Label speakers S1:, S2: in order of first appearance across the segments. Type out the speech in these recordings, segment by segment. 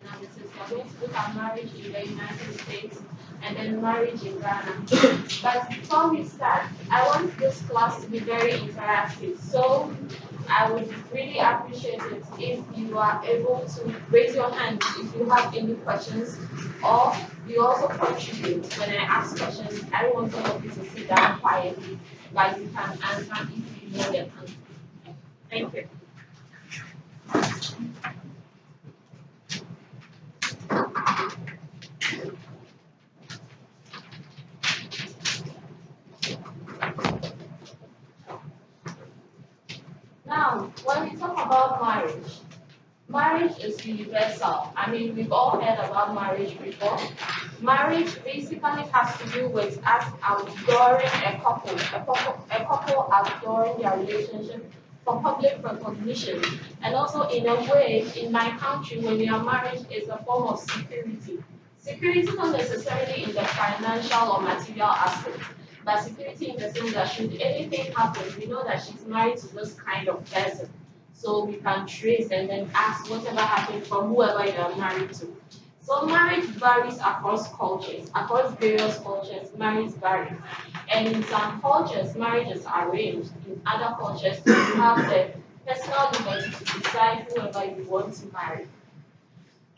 S1: analysis. We're going to look at marriage in the United States and then marriage in Ghana. But before we start, I want this class to be very interactive. So I would really appreciate it if you are able to raise your hand if you have any questions, or you also contribute when I ask questions. I want all of you to sit down quietly, but you can answer if you know the answer. Thank you. Now, when we talk about marriage, marriage is universal. I mean, we've all heard about marriage before. Marriage basically has to do with us outdooring a couple outdooring their relationship for public recognition. And also, in a way, in my country, when we are married, it's a form of security. Security not necessarily in the financial or material aspect, but security in the sense that should anything happen, we know that she's married to this kind of person. So we can trace and then ask whatever happened from whoever you are married to. So marriage varies across cultures, across various cultures, marriage varies. And in some cultures, marriage is arranged. In other cultures, you have the personal liberty to decide whoever you want to marry.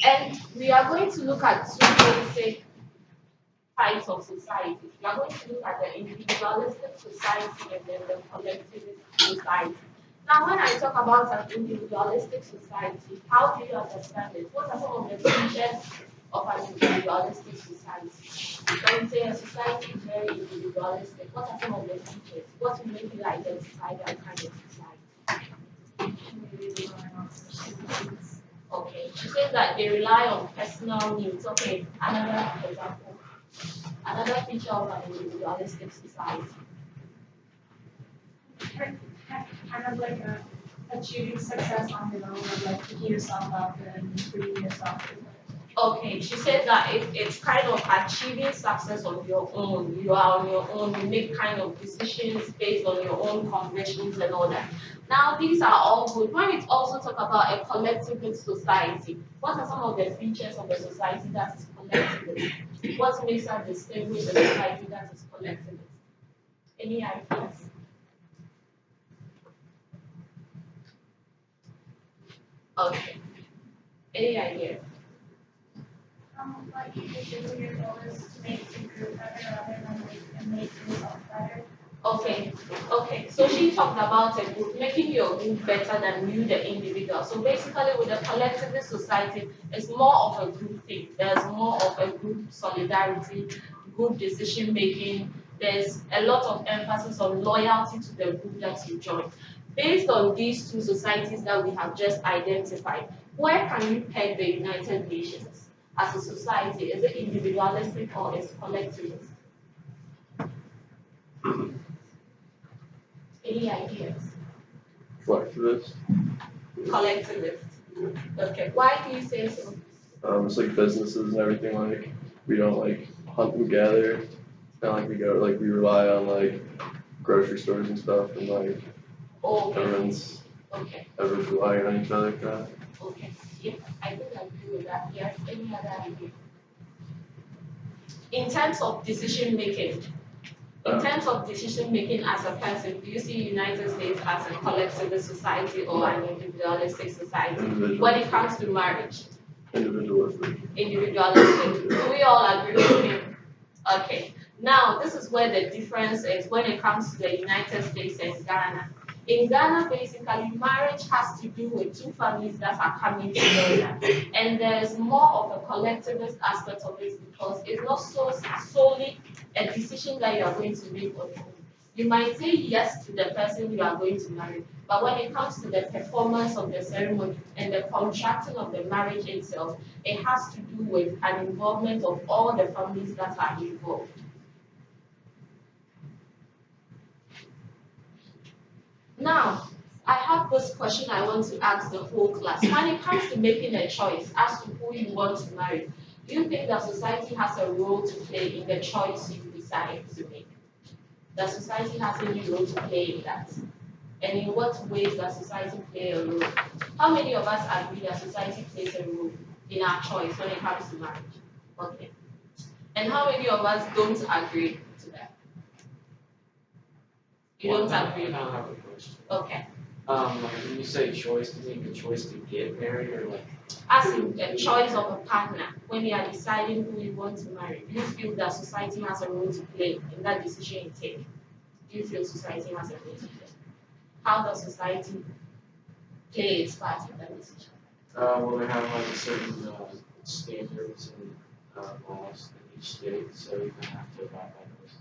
S1: And we are going to look at two basic types of society. We are going to look at the individualistic society and then the collectivist society. Now, when I talk about an individualistic society, how do you understand it? What are some of the features of an individualistic society? When we say a society is very individualistic, what are some of the features? What will make you identify that kind of society? Okay, she says that they rely on personal needs. Okay, another example. Another feature of an individualistic society.
S2: Kind of like achieving success on your own, or like picking yourself up and freeing yourself.
S1: Okay, she said that it's kind of achieving success on your own. You are on your own, you make kind of decisions based on your own convictions and all that. Now, these are all good. When we also talk about a collectivist society, what are some of the features of a society that is collectivist? What makes us distinguish a society that is collectivist? Any ideas? Okay. Any ideas?
S2: Like usually your goal is to make the group better rather than like make yourself better.
S1: Okay, okay. So she talked about a group, making your group better than you, the individual. So basically, with a collectivist society, it's more of a group thing. There's more of a group solidarity, group decision making. There's a lot of emphasis on loyalty to the group that you join. Based on these two societies that we have just identified, where can you peg the United Nations as a society? Is it individualistic or is it collectivist? Any ideas?
S3: Collectivist.
S1: Collectivist. Okay. Why do you say so?
S3: It's like businesses and everything. Like we don't like hunt and gather. It's kind of like we go like we rely on like grocery stores and stuff, and like
S1: Okay.
S3: everyone's
S1: Okay.
S3: everyone's relying on each other. Kind of.
S1: Okay. Yeah, I think I agree with that. Yes. Any other idea? In terms of decision making, in terms of decision making as a person, do you see United States as a collectivist society or an individualistic society when it comes to marriage?
S3: Individualistic.
S1: Individualistic. Do we all agree with me? Okay. Now, this is where the difference is when it comes to the United States and Ghana. In Ghana, basically, marriage has to do with two families that are coming together. And there's more of a collectivist aspect of it because it's not so solely a decision that you are going to make on your own. You might say yes to the person you are going to marry, but when it comes to the performance of the ceremony and the contracting of the marriage itself, it has to do with an involvement of all the families that are involved. Now, I have this question I want to ask the whole class. When it comes to making a choice as to who you want to marry, do you think that society has a role to play in the choice you decide to make? Does society has any role to play in that? And in what ways does society play a role? How many of us agree that society plays a role? in our choice when it comes to marriage. Okay. And how many of us don't agree to that? You don't agree?
S4: I don't have a question.
S1: Okay.
S4: Like when you say choice, do you mean the choice to get married or like?
S1: As in a choice of a partner, when you are deciding who you want to marry, do you feel that society has a role to play in that decision you take? Do you feel society has a role to play? How does society play its part in that decision?
S4: Well, they have like certain standards and laws in each state, so you kind of have to abide by those.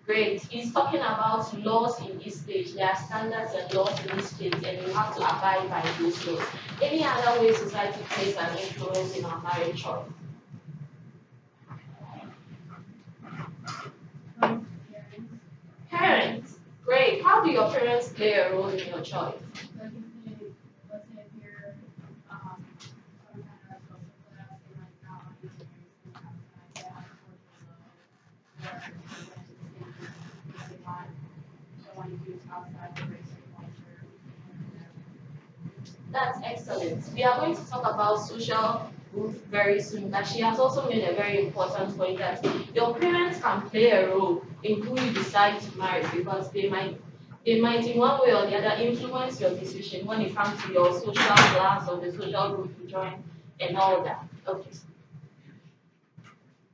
S1: Great. He's talking about laws in each state. There are standards and laws in each state, and you have to abide by those laws. Any other way society plays an influence in our marriage choice? Parents. Great. How do your parents play a role in your choice?
S2: Like if they, let's say if you're some kind of social class, they might not want you to marry someone outside that, or they want you to use outside the race or culture.
S1: That's excellent. We are going to talk about social growth very soon, but she has also made a very important point that your parents can play a role in who you decide to marry because they might in one way or the other influence your decision when it comes to your social class or the social group you join and all that. Okay.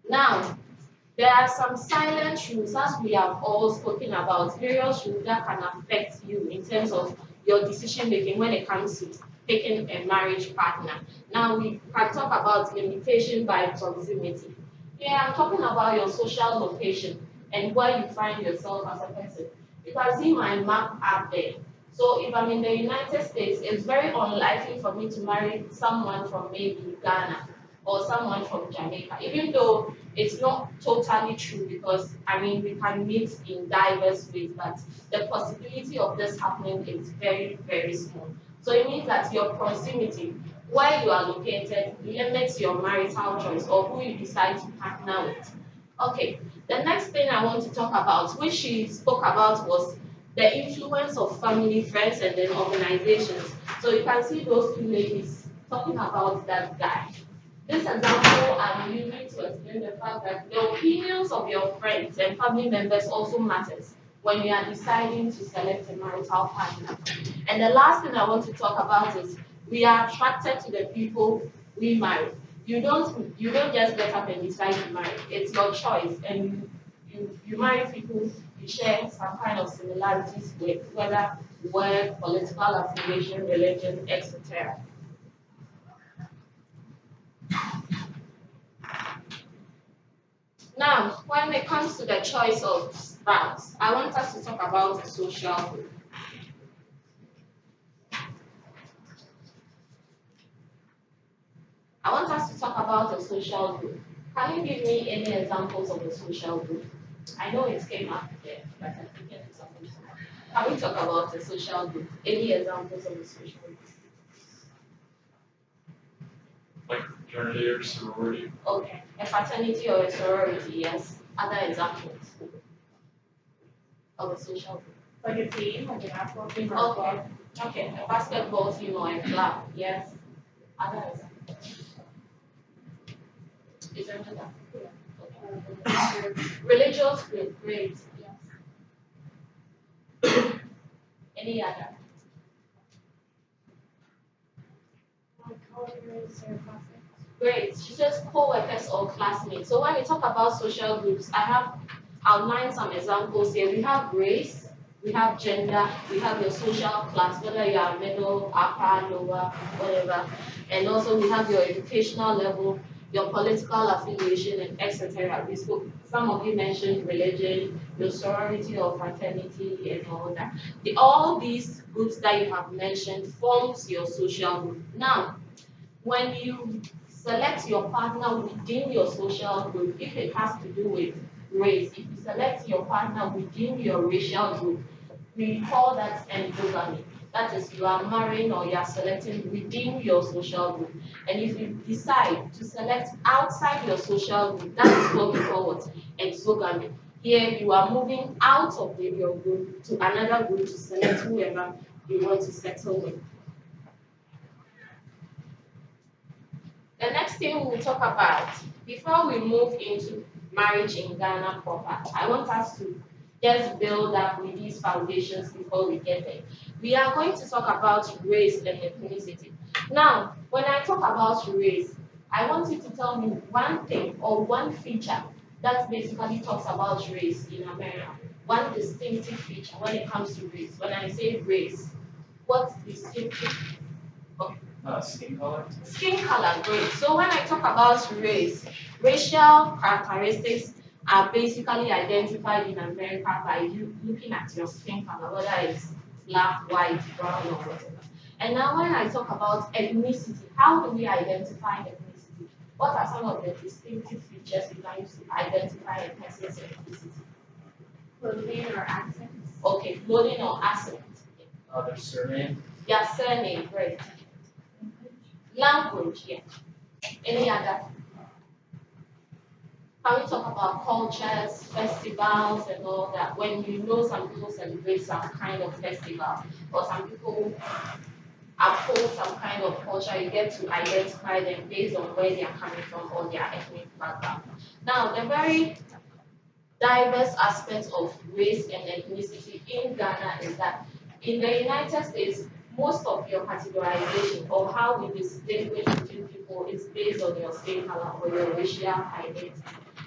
S1: Now, there are some silent rules, as we have all spoken about, various rules that can affect you in terms of your decision making when it comes to picking a marriage partner. Now, we can talk about limitation by proximity. Here, I'm talking about your social location and where you find yourself as a person. You can see my map up there. So, if I'm in the United States, it's very unlikely for me to marry someone from maybe Ghana or someone from Jamaica, even though it's not totally true because I mean we can meet in diverse ways, but the possibility of this happening is very, very small. So it means that your proximity, where you are located, limits your marital choice or who you decide to partner with. Okay, the next thing I want to talk about, which she spoke about, was the influence of family, friends, and then organizations. So you can see those two ladies talking about that guy. This example I'm using to explain the fact that the opinions of your friends and family members also matters when you are deciding to select a marital partner. And the last thing I want to talk about is we are attracted to the people we marry. You don't just get up and decide to marry. It's your choice, and you marry people you share some kind of similarities with, whether work, political affiliation, religion, etc. Now, when it comes to the choice of spouse, I want us to talk about the social group. I want us to talk about the social group. Can you give me any examples of the social group? I know it came up there, but I'm thinking of something. Can we talk about the social group? Any examples of the social group?
S5: Like fraternity or sorority.
S1: Okay, a fraternity or a sorority, yes. Other examples of a social group.
S2: Like a team, like a basketball team or a
S1: Okay,
S2: club.
S1: okay, a basketball team or a club, yes. Other examples. Is there another? Okay. Religious group, great.
S2: Yes.
S1: Any other?
S2: Like co-workers or classmates.
S1: Great. She says co-workers or classmates. So when we talk about social groups, I have outlined some examples here. We have race, we have gender, we have your social class, whether you are middle, upper, lower, whatever. And also we have your educational level, your political affiliation, and etc. We spoke, some of you mentioned religion, your sorority or fraternity, and all that. All these groups that you have mentioned forms your social group. Now, when you select your partner within your social group, if it has to do with race, if you select your partner within your racial group, we call that endogamy. That is, you are marrying or you are selecting within your social group. And if you decide to select outside your social group, that is what we call what? Exogamy. Here you are moving out of your group to another group to select whoever you want to settle with. The next thing we'll talk about, before we move into marriage in Ghana proper, I want us to just build up with these foundations before we get there. We are going to talk about race and ethnicity. Now, when I talk about race, I want you to tell me one thing or one feature that basically talks about race in America. One distinctive feature when it comes to race. When I say race, what distinctive? Okay.
S4: Skin color.
S1: Skin color, great. So when I talk about race, racial characteristics are basically identified in America by you looking at your skin color, whether it's black, white, brown, or whatever. And now when I talk about ethnicity, how do we identify ethnicity? What are some of the distinctive features we can use to identify a person's ethnicity?
S2: Clothing or accents.
S1: Okay, clothing or accent.
S4: Their surname.
S1: Their surname, great. Language, yeah. Any other? Can we talk about cultures, festivals, and all that? When you know some people celebrate some kind of festival, or some people uphold some kind of culture, you get to identify them based on where they are coming from or their ethnic background. Now, the very diverse aspects of race and ethnicity in Ghana is that in the United States, most of your categorization or how we distinguish between people is based on your skin color or your racial identity.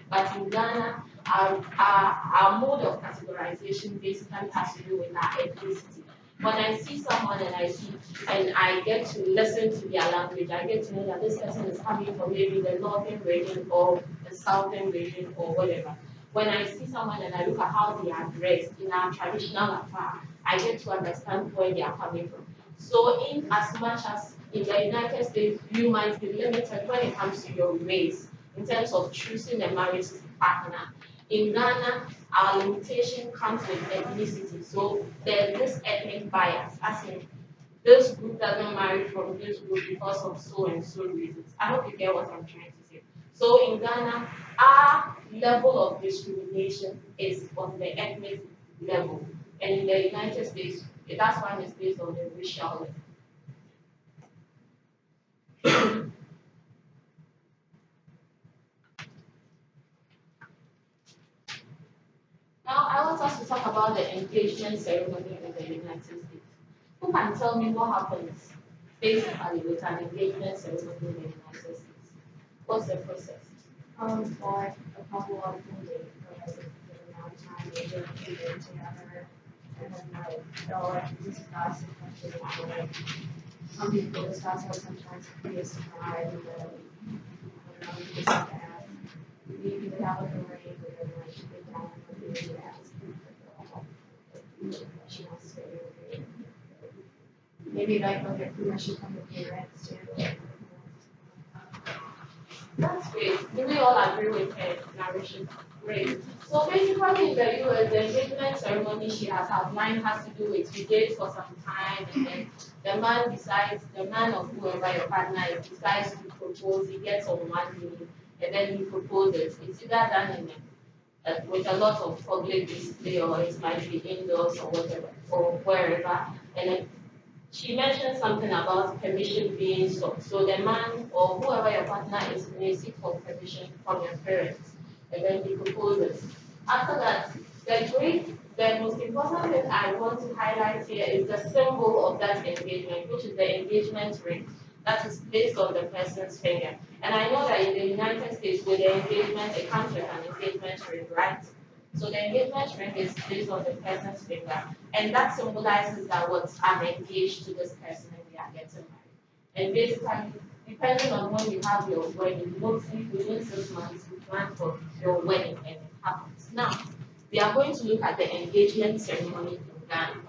S1: But in Ghana, our mode of categorization basically has to do with our ethnicity. When I see someone and I get to listen to their language, I get to know that this person is coming from maybe the northern region or the southern region or whatever. When I see someone and I look at how they are dressed in our traditional attire, I get to understand where they are coming from. So in as much as in the United States, you might be limited when it comes to your race in terms of choosing a marriage partner. In Ghana, our limitation comes with ethnicity. So there's this ethnic bias, as in this group doesn't marry from this group because of so and so reasons. I hope you get what I'm trying to say. So in Ghana, our level of discrimination is on the ethnic level. And in the United States, that's one is based on the racial level. Now, I want us to talk about the engagement ceremony in the United States. Who can tell me what happens basically with an engagement ceremony in the United States? What's the process?
S2: For a couple of days, for like a good amount of time, they go together, and then like they'll like discuss especially how like some people discuss how sometimes it can be a surprise, and then I don't know, you just have to ask. Maybe they have like a ring, but then like they don't really ask. She wants to get maybe like they'll get permission from the parents too.
S1: That's great. Do we all agree with her narration? Great. So basically in the US, the engagement ceremony she has outlined has to do with you date for some time and then the man decides, the man or whoever your partner is decides to propose, he gets on one knee and then he proposes. It's either done in with a lot of public display or it might be indoors or whatever or wherever. And then she mentioned something about permission being sought. So the man or whoever your partner is may seek for permission from your parents, and then he proposes. After that, the most important thing I want to highlight here is the symbol of that engagement, which is the engagement ring that is placed on the person's finger. And I know that in the United States, with the engagement, it comes with an engagement ring, right? So the engagement ring is placed on the person's finger, and that symbolizes that what I'm engaged to this person and we are getting married. And basically, depending on when you have your wedding, mostly within 6 months, you plan for your wedding and it happens. Now, we are going to look at the engagement ceremony in Ghana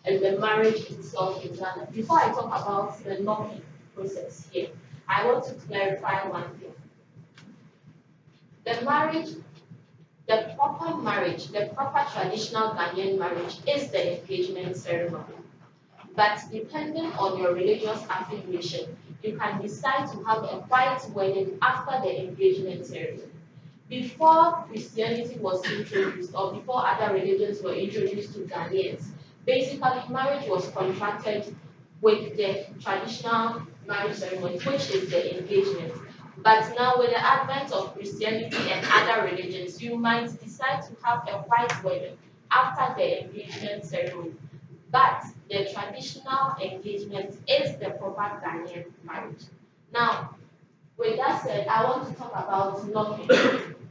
S1: and the marriage itself in Ghana. Before I talk about the knocking process here, I want to clarify one thing. The marriage the proper traditional Ghanaian marriage is the engagement ceremony. But depending on your religious affiliation, you can decide to have a white wedding after the engagement ceremony. Before Christianity was introduced, or before other religions were introduced to Ghanaians, basically marriage was contracted with the traditional marriage ceremony, which is the engagement. But now, with the advent of Christianity and other religions, you might decide to have a white wedding after the engagement ceremony. But the traditional engagement is the proper Ghanaian marriage. Now, with that said, I want to talk about knocking.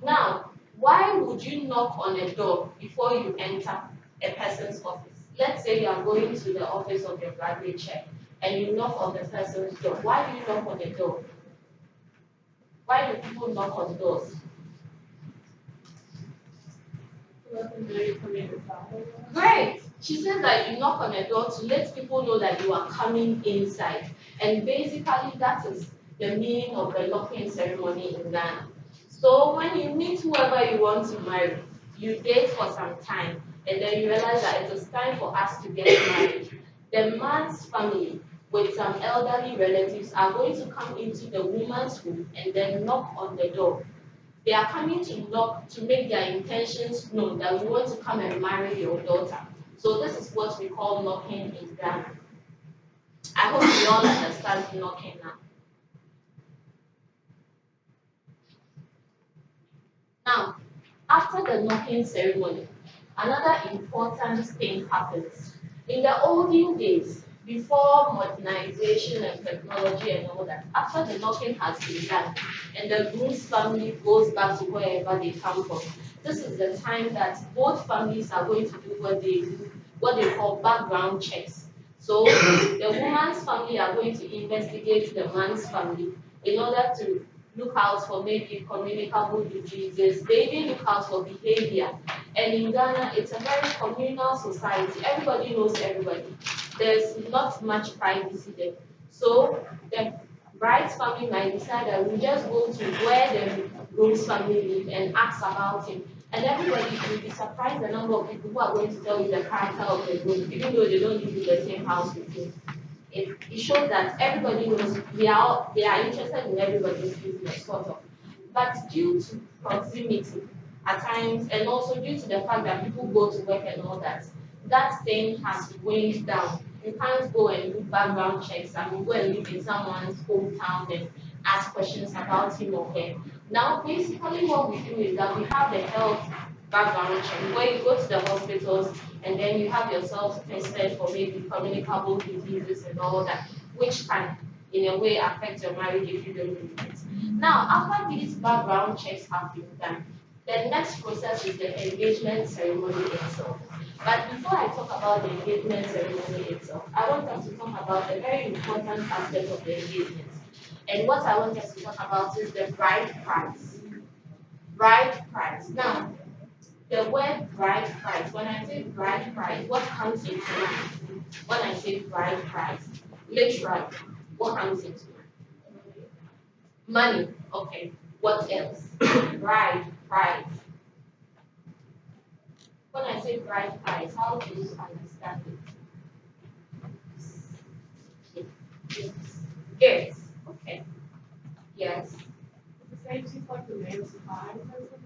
S1: Now, why would you knock on a door before you enter a person's office? Let's say you are going to the office of your graduate chair and you knock on the person's door. Why do you knock on the door? Why do people knock on doors? Great. She says that you knock on a door to let people know that you are coming inside. And basically, that is the meaning of the locking ceremony in Ghana. So when you meet whoever you want to marry, you date for some time, and then you realize that it is time for us to get married. The man's family, with some elderly relatives, are going to come into the woman's room and then knock on the door. They are coming to knock to make their intentions known that we want to come and marry your daughter. So this is what we call knocking in Ghana. I hope you all understand knocking now. Now, after the knocking ceremony, another important thing happens. In the olden days, before modernization and technology and all that, after the knocking has been done and the groom's family goes back to wherever they come from, this is the time that both families are going to do what they call background checks. So the woman's family are going to investigate the man's family in order to look out for maybe communicable diseases. They even look out for behavior. And in Ghana, it's a very communal society. Everybody knows everybody. There's not much privacy there. So the bride's family might decide that we just go to where the groom's family live and ask about him. And everybody will be surprised the number of people who are going to tell you the character of the groom, even though they don't live in the same house with you. It shows that everybody knows they are interested in everybody's business, sort of. But due to proximity at times, and also due to the fact that people go to work and all that, that thing has waned down. You can't go and do background checks and go and live in someone's hometown and ask questions about him or her. Now, basically, what we do is that we have the health background check where you go to the hospitals and then you have yourself tested for maybe communicable diseases and all that, which can, in a way, affect your marriage if you don't do it. Now, after these background checks have been done, the next process is the engagement ceremony itself. But before I talk about the engagement ceremony itself, I want us to talk about a very important aspect of the engagement. And what I want us to talk about is the bride price. Bride price. Now, the word bride price, when I say bride price, what comes into mind? When I say bride price, literally, what comes into mind? Money. Okay. What else? Bride price. When I say bride price, how do you understand it? Yes. Yes. Okay. Yes.
S2: Say she's like the man's prize or something?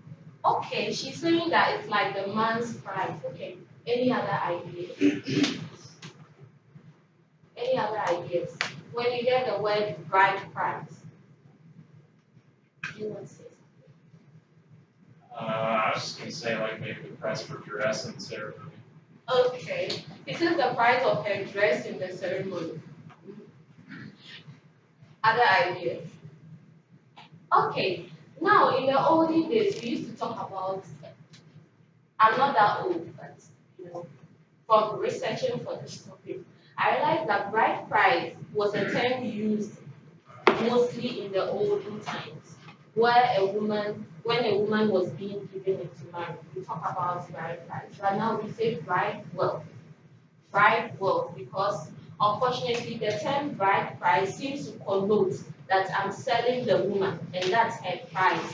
S1: Okay, she's saying that it's like the man's price. Okay. Any other ideas? Any other ideas? When you hear the word bride price, you want to say
S5: I was just gonna say like maybe the price for dress and ceremony.
S1: something? Okay. This is the price of her dress in the ceremony. Other ideas? Okay. Now, in the olden days, we used to talk about, I'm not that old, but, from researching for this topic, I realized that bride price was a term used mostly in the olden times, where when a woman was being given into marriage, we talk about bride price. But now we say bride wealth, because unfortunately the term bride price seems to connote that I'm selling the woman and that's her price.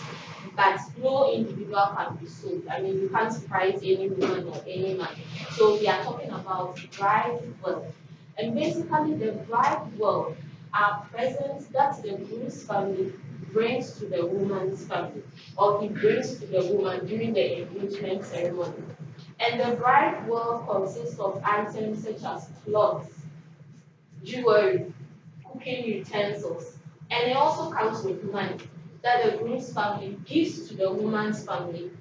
S1: But no individual can be sold. I mean, you can't price any woman or any man. So we are talking about bride wealth. And basically, the bride wealth are presents that the groom's family brings to the woman's family, or he brings to the woman during the engagement ceremony. And the bride wealth consists of items such as clothes, jewelry, cooking utensils, and it also comes with money that the groom's family gives to the woman's family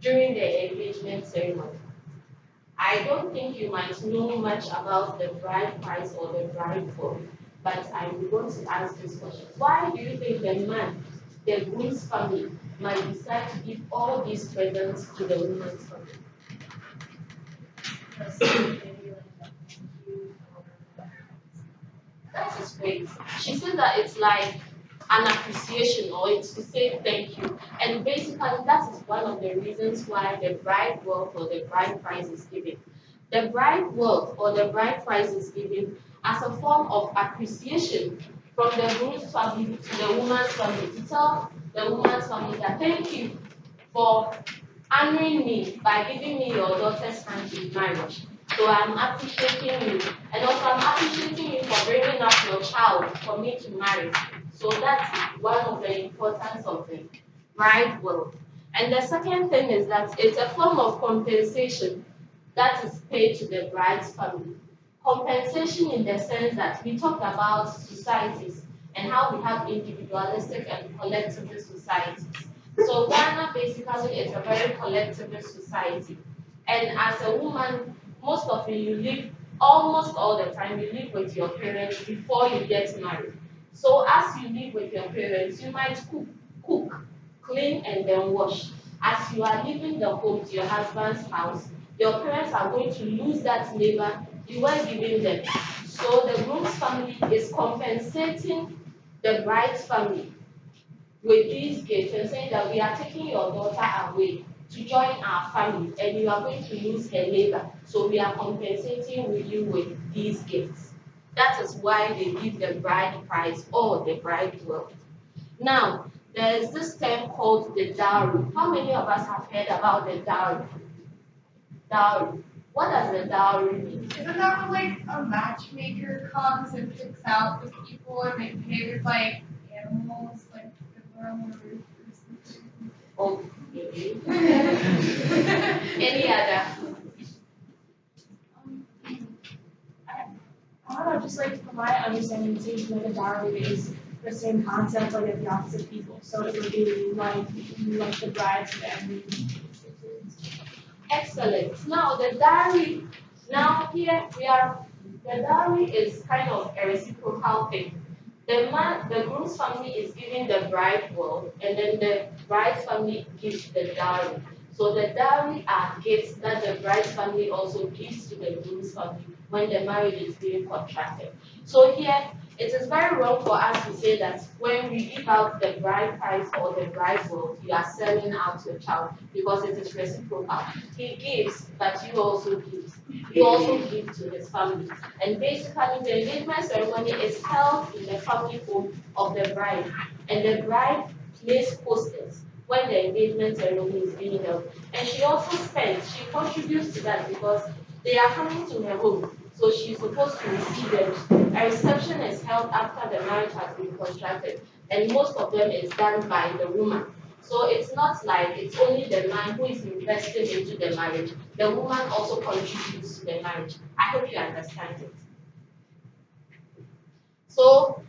S1: during the engagement ceremony. I don't think you might know much about the bride price or the bride gold, but I am going to ask this question. Why do you think the man, the groom's family, might decide to give all these presents to the woman's family?
S2: Because maybe like you or
S1: That is great. She said that it's like an appreciation or it's to say thank you. And basically, that is one of the reasons why the bride wealth or the bride price is given. The bride wealth or the bride price is given as a form of appreciation from the groom's family to the woman's family to tell the woman's family that thank you for honoring me by giving me your daughter's hand in marriage. So I'm appreciating you. And also I'm appreciating you for bringing up your child for me to marry. So that's one of the importance of the bride will. And the second thing is that it's a form of compensation that is paid to the bride's family. Compensation in the sense that we talked about societies and how we have individualistic and collectivist societies. So Ghana basically is a very collectivist society. And as a woman, most of you live almost all the time, you live with your parents before you get married. So as you live with your parents, you might cook, clean, and then wash. As you are leaving the home to your husband's house, your parents are going to lose that labor you were giving them. So the groom's family is compensating the bride's family with these gifts and saying that we are taking your daughter away to join our family and you are going to lose her labor. So we are compensating with you with these gifts. That is why they give the bride price or the bride wealth. Now, there is this term called the dowry. How many of us have heard about the dowry? Dowry. What does the dowry mean?
S2: isn't that when like a matchmaker comes and picks out the people and they pay with like animals, like the worm or
S1: Okay. Any other?
S6: I don't know, just like from my understanding, it seems like a dowry is the same concept, but at the opposite people. So it would be like the bride's family.
S1: Excellent. Now the dowry, now here we are, the dowry is kind of a reciprocal thing. The groom's family is giving the bride wealth, and then the bride's family gives the dowry. So the dowry are gifts that the bride's family also gives to the groom's family when the marriage is being contracted. So here, it is very wrong for us to say that when we give out the bride price or the bride wealth, you are selling out your child because it is reciprocal. He gives, but you also give. You also give to his family. And basically, the engagement ceremony is held in the family home of the bride. And the bride plays hostess when the engagement ceremony is being held. And she also spends, she contributes to that because they are coming to her home. So she's supposed to receive them. A reception is held after the marriage has been contracted. And most of them is done by the woman. So it's not like it's only the man who is invested into the marriage. The woman also contributes to the marriage. I hope you understand it. So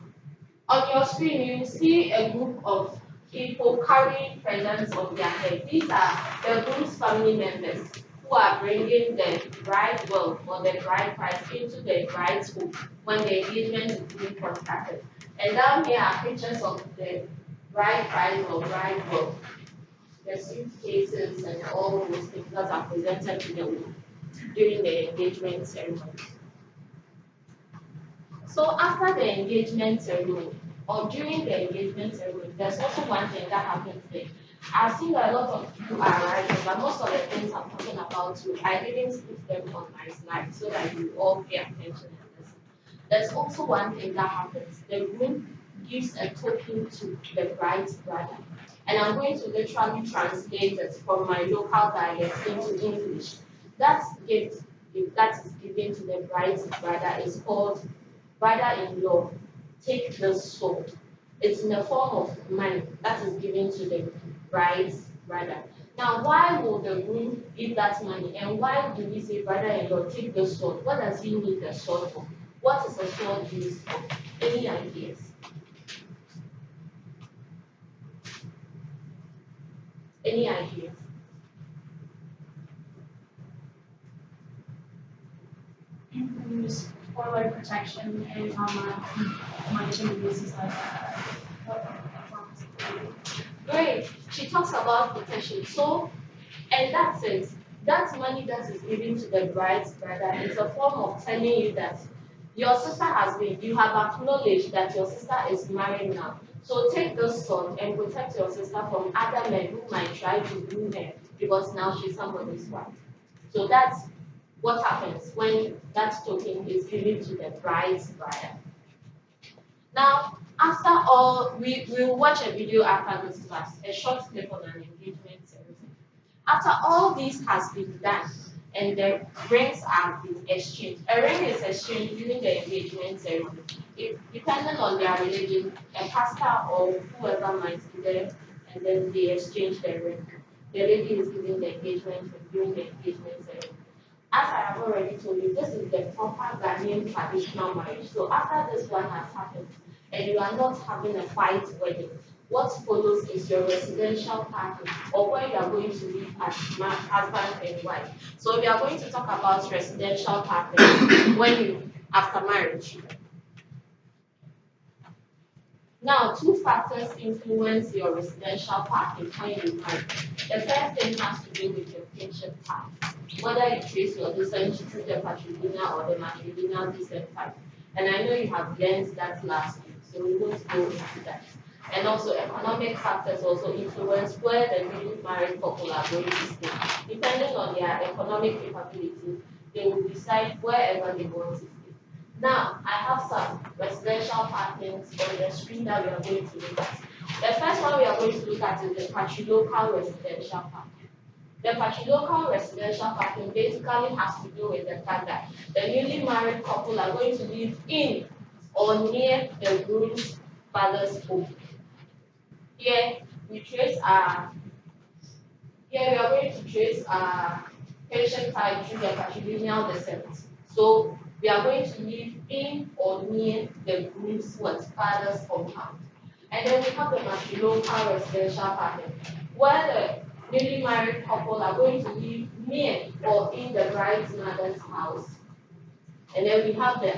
S1: on your screen, you see a group of people carrying presents on their head. These are the groom's family members who are bringing the bride wealth or the bride price into the bride's home when the engagement is being contracted. And down here are pictures of the bride price or bride wealth, the suitcases and all those things that are presented to the woman during the engagement ceremony. So after the engagement ceremony or during the engagement ceremony, there's also one thing that happens there. I've seen that a lot of people are writing, but most of the things I'm talking about too, I didn't put them on my slide so that you all pay attention and listen. There's also one thing that happens. The groom gives a token to the bride's brother. And I'm going to literally translate it from my local dialect into English. That gift that is given to the bride's brother is called brother-in-law, take this sword. It's in the form of money that is given to the bride's brother. Now, why will the groom give that money? And why do we say brother-in-law, take the sword? What does he need the sword for? What is a sword used for? Any ideas? Any ideas?
S6: Use for like protection and money can be used as like a form of security.
S1: Great. She talks about protection. So, and that's it. That money that is given to the bride's brother is a form of telling you that your sister has been, you have acknowledged that your sister is married now. So take this sword and protect your sister from other men who might try to woo her because now she's somebody's wife. So that's what happens when that token is given to the bride's brother. Now, after all, we will watch a video after this class, a short clip on an engagement ceremony. After all this has been done and the rings have been exchanged, a ring is exchanged during the engagement ceremony. It, depending on their religion, a pastor or whoever might be there, and then they exchange the ring. The lady is giving the engagement ring during the engagement ceremony. As I have already told you, this is the proper Ghanaian traditional marriage. So after this one has happened, and you are not having a fight wedding, what follows is your residential party, or where you are going to live as husband and wife. So we are going to talk about residential party when you after marriage. Now, two factors influence your residential package when you marry. The first thing has to do with your kinship type, whether you trace your descent through the patrilineal or the matrilineal descent type. And I know you have learned that last week, so we won't go into that. And also, economic factors also influence where the newly married couple are going to stay. Depending on their economic capability, they will decide wherever they want to stay. Now, I have some residential patterns on the screen that we are going to look at. The first one we are going to look at is the patrilocal residential pattern. The patrilocal residential pattern basically has to do with the fact that the newly married couple are going to live in or near the groom's father's home. Here we trace our Here we are going to trace our patient type through the patrilineal descent. So we are going to live in or near the groom's father's compound. And then we have the matrilocal residential pattern, where the newly married couple are going to live near or in the bride's mother's house. And then we have the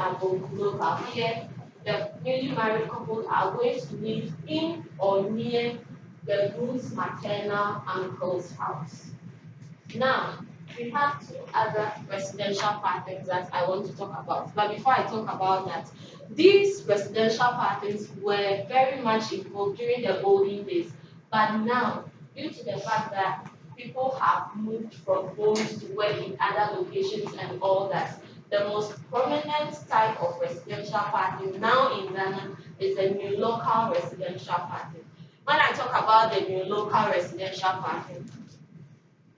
S1: local. Here, the newly married couple are going to live in or near the groom's maternal uncle's house. Now, we have two other residential patterns that I want to talk about. But before I talk about that, these residential patterns were very much involved during the olden days. But now, due to the fact that people have moved from homes to work in other locations and all that, the most prominent type of residential pattern now in Ghana is the new local residential pattern. When I talk about the new local residential pattern,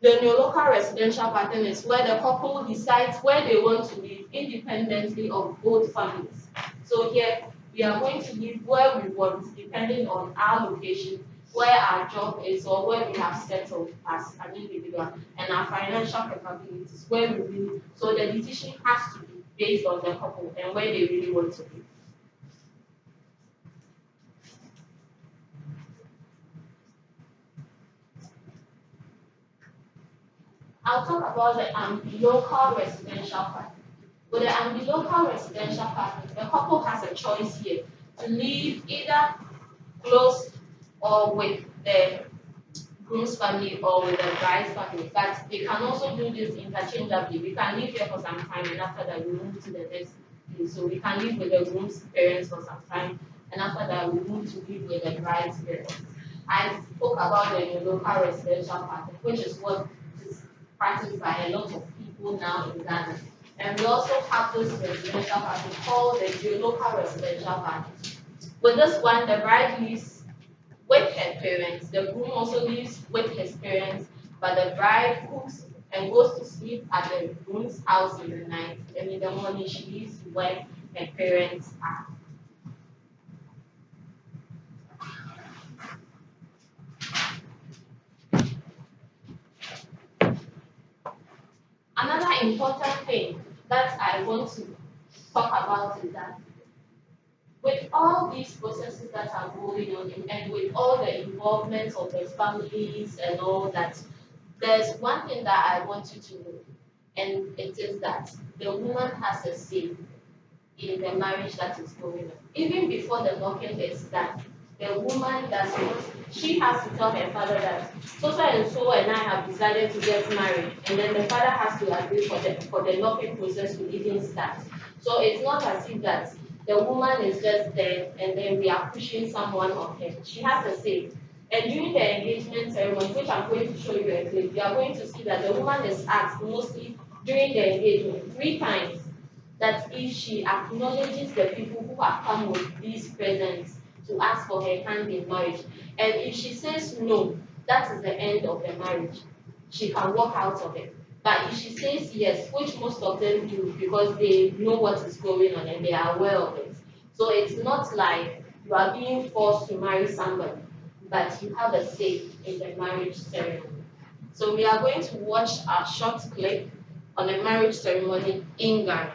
S1: the neolocal residential pattern is where the couple decides where they want to live independently of both families. So here we are going to live where we want, depending on our location, where our job is, or where we have settled as an individual, and our financial capabilities, where we live. So the decision has to be based on the couple and where they really want to live. I'll talk about the ambilocal residential pattern. With the ambilocal residential pattern, the couple has a choice here to live either close or with the groom's family or with the bride's family. But they can also do this interchangeably. We can live here for some time and after that we move to the next place. So we can live with the groom's parents for some time and after that we move to live with the bride's parents. I spoke about the local residential pattern, which is what is practiced by a lot of people now in Ghana. And we also have this residential pattern called the geolocal residential pattern. With this one, the bride lives with her parents. The groom also lives with his parents, but the bride cooks and goes to sleep at the groom's house in the night, and in the morning she leaves where her parents are. Another important thing that I want to talk about is that with all these processes that are going on and with all the involvement of the families and all that, there's one thing that I want you to know, and it is that the woman has a say in the marriage that is going on. Even before the knocking is done, the woman does what she has to tell her father that so and so and I have decided to get married, and then the father has to agree for the knocking process to even start. So it's not as if that the woman is just there and then we are pushing someone on her. She has a say. And during the engagement ceremony, which I'm going to show you a clip, you are going to see that the woman is asked mostly during the engagement 3 times that if she acknowledges the people who have come with these presents to ask for her hand in marriage, and if she says no, that is the end of the marriage. She can walk out of it. But if she says yes, which most of them do because they know what is going on and they are aware of it. So it's not like you are being forced to marry somebody, but you have a say in the marriage ceremony. So we are going to watch a short clip on a marriage ceremony in Ghana.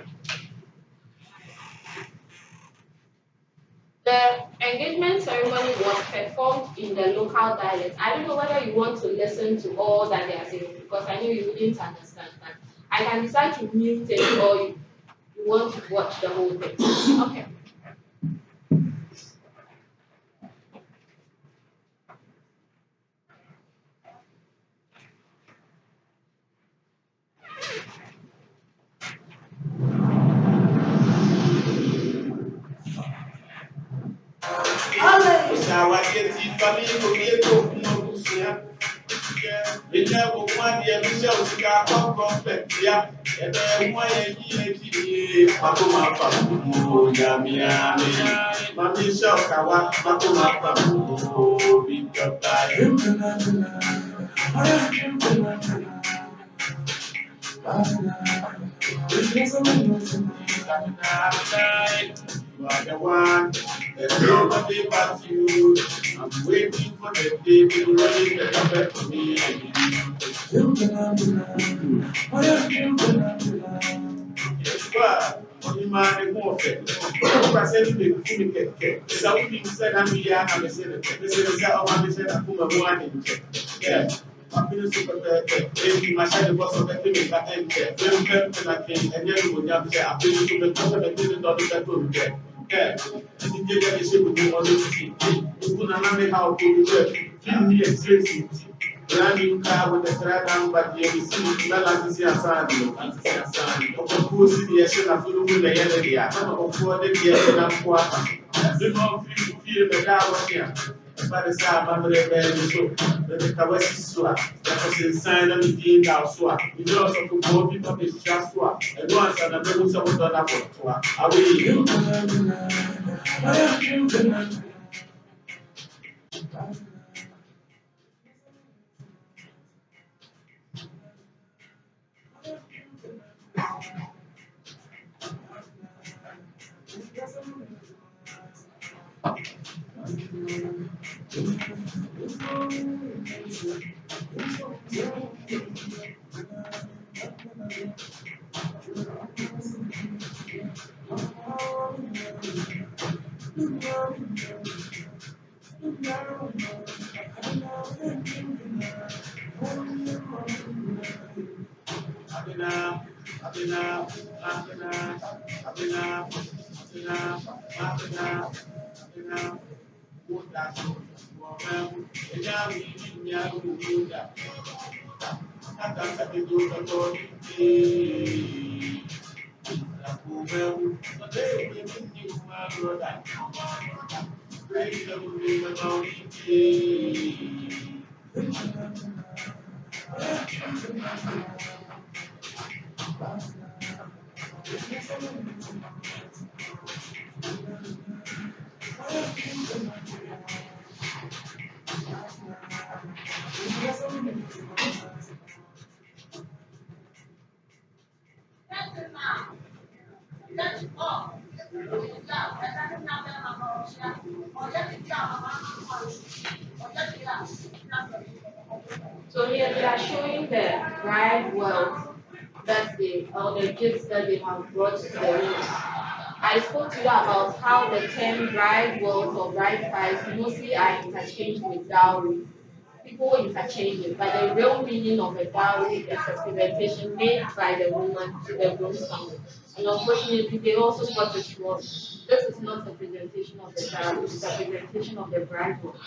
S1: The engagement ceremony was performed in the local dialect. I don't know whether you want to listen to all that they are saying because I know you wouldn't understand that. I can decide to mute it or you want to watch the whole thing. Okay.
S7: You are the one, there's nobody but you. I'm waiting for the day to rain the carpet for me. Yes, well, only man more fit. I said to the Kunik, something said, I'm here, I'm a senator. This is how I'm said, I'm a one. Yeah. I'm feeling super bad. If my side was of the thing that enter, then I came and then we have to I'm feeling super bad. I didn't know that would get. Yeah. And you get a ship with me on the sea. You put another how to do it. Give me a expensive. Brand new car with a crack but you see, not as you see a sign. Of course, the action of the enemy. I'm not for the year and I'm quarter. Do not feel the guy here. By the side, I'm going to show. The Kawasi Swat, that was inside of the Dean Swat. You also put more people in just swat. And once and I'm going to done up for I will. So here they are showing the bride wealth that they or the gifts that they have brought to the room.
S1: I spoke to you about how the term bride wealth or bride price mostly are interchanged with dowry. People interchange it, but the real meaning of a dowry is a presentation made by the woman to the groom's family. And unfortunately, they also got it wrong. This is not a presentation of the dowry, it's a presentation of the bride wealth.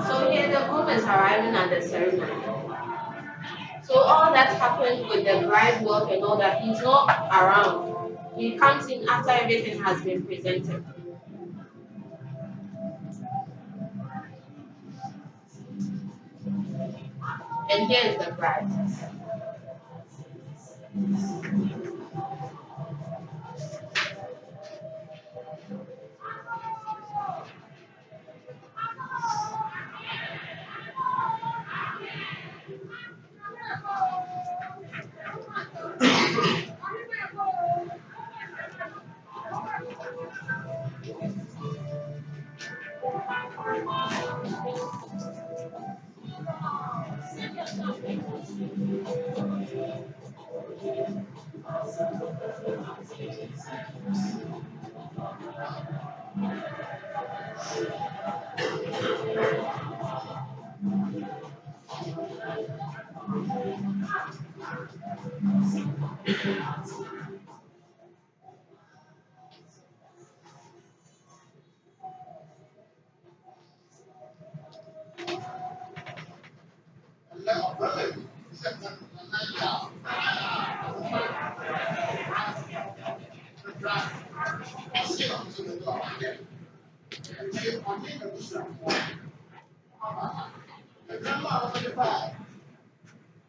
S1: So here the groom is arriving at the ceremony. So all that happened with the bride work and all that, he's not around. He comes in after everything has been presented. And here is the bride.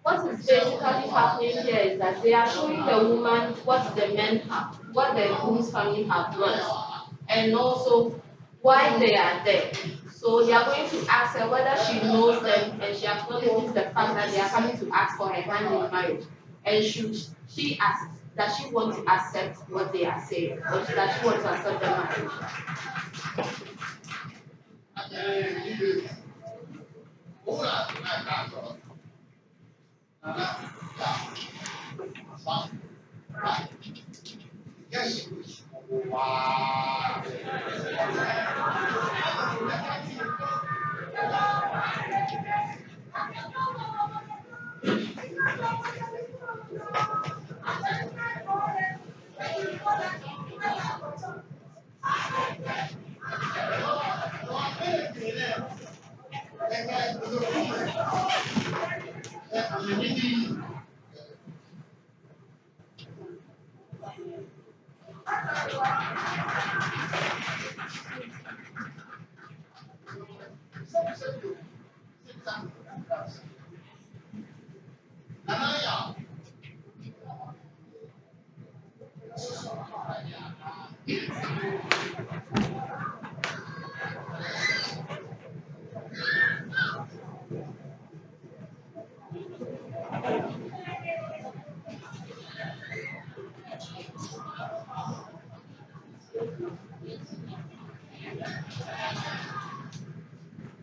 S1: What is basically happening here is that they are showing the woman what the men have, what the groom's family have done, and also why they are there. So they are going to ask her whether she knows them, and she acknowledges the fact that they are coming to ask for her hand in marriage. And she asks, does she want to accept what they are saying, or does she want to accept the marriage?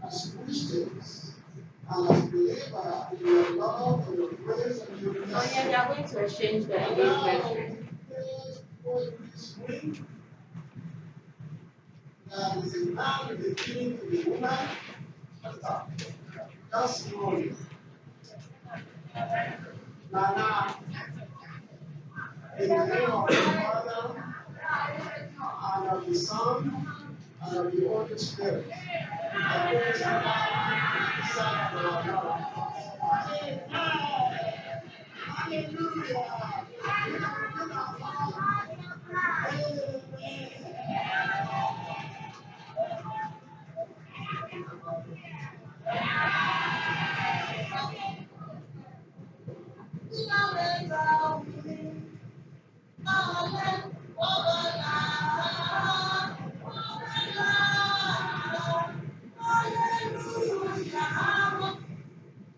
S7: As Christians and as believers in your love and your grace and your
S1: Oh
S7: mercy,
S1: yeah, they are going to exchange the engagement ring.
S7: for this ring that is a man with a king to the woman at top. Just morning. Nana, in the name of the Father, and of the Son, and of the Holy Spirit. I praise the Father, Son, and the Lord. Amen. Hallelujah.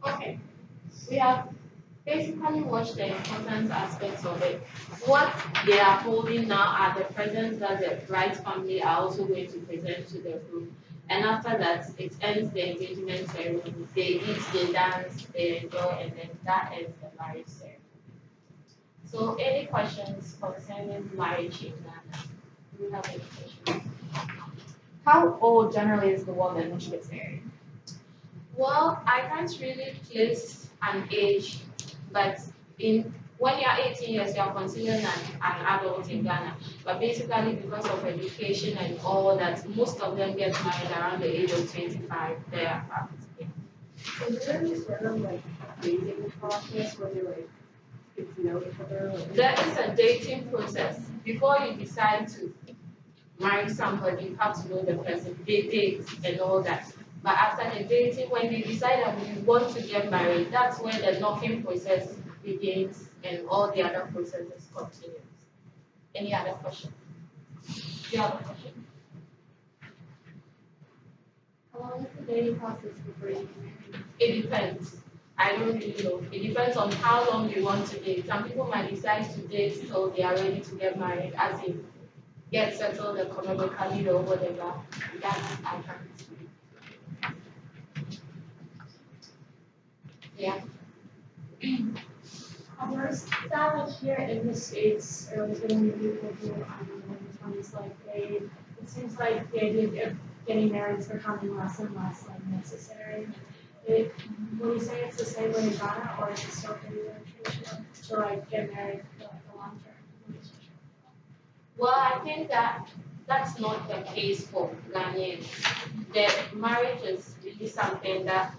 S1: Okay, we have basically watched the important aspects of it. What they are holding now are the presents that the bride family are also going to present to the group. And after that, it ends the engagement ceremony. They eat, they dance, they enjoy, and then that ends the marriage ceremony. So, any questions concerning marriage in Ghana? Do you have any questions?
S6: How old generally is the woman when she gets married?
S1: Well, I can't really place an age, but in when you are 18 years, you are considered an adult in Ghana. But basically, because of education and all that, most of them get married around the age of 25. Thereabouts. Yeah.
S6: So is there any sort of like dating process where they like get to know each other?
S1: There is a dating process. Before you decide to marry somebody, you have to know the person, they date and all that. But after the dating, when they decide that we want to get married, that's when the knocking process begins and all the other processes continues. Any other question? Do you have a question?
S6: How long is the dating process before you get married?
S1: It depends. I don't really know. It depends on how long you want to date. Some people might decide to date till they are ready to get married, as in get settled economically or whatever. That I can't. Yeah.
S6: There's that like here in the States, or there's been many people who in the 20s, like it seems like the idea of getting married is becoming less and less like necessary. Would you say it's the same way in Ghana, or is it still pretty traditional to like get married for like a long term relationship?
S1: Well, I think that that's not the case for Ghanaians. The marriage is really something that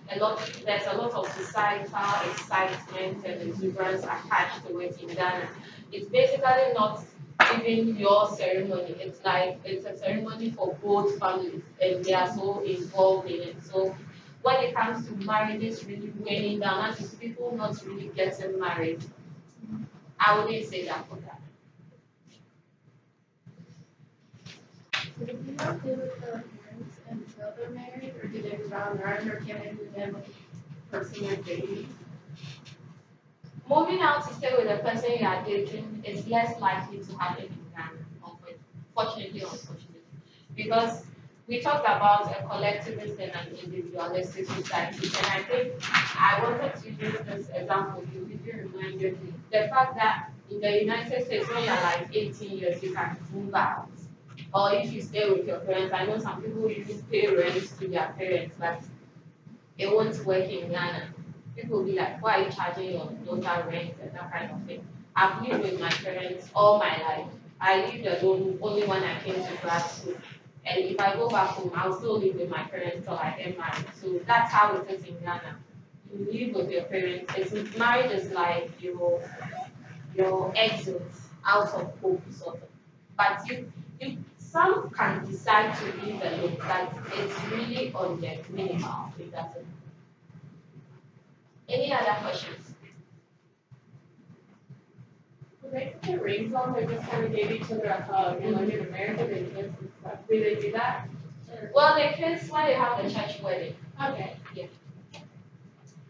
S1: there's a lot of societal excitement and exuberance attached to it in Ghana. It's basically not even your ceremony. It's like it's a ceremony for both families and they are so involved in it. So when it comes to marriages really weighing down, as is people not really getting married, I wouldn't say that for that.
S2: So do people stay with their parents until they're married, or do they move out on their own, or can they move in with the person they're dating?
S1: Moving out to stay with the person you are dating is less likely to happen in Ghana, fortunately or unfortunately. Because we talked about a collectivist and an individualistic society, and I think I wanted to use this example you really reminded me. The fact that in the United States, when you're like 18 years, you can move out. Or if you stay with your parents, I know some people even pay rent to their parents, but it won't work in Ghana. People will be like, why are you charging your daughter rent and that kind of thing. I've lived with my parents all my life. I lived alone only when I came to grad school. and if I go back home, I'll still live with my parents till I get married. So that's how it is in Ghana. You live with your parents. Marriage is like your exit out of home, sort of. But some can decide to live alone, but it's really on their minimal. It doesn't. Any other questions?
S6: When they put their rings on, they just kind of gave each other a hug, and like in America, they kiss and stuff. Do they do that?
S1: Well, they kiss when they have the church wedding.
S6: Okay.
S1: Yeah.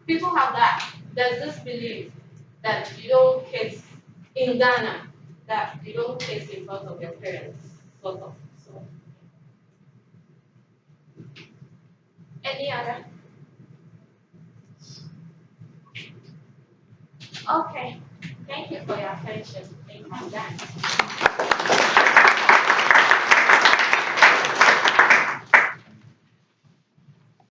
S1: People have that. There's this belief that you don't kiss in Ghana, that you don't kiss in front of your parents, sort of. So, any other? Okay. Thank you for your attention. Thank you.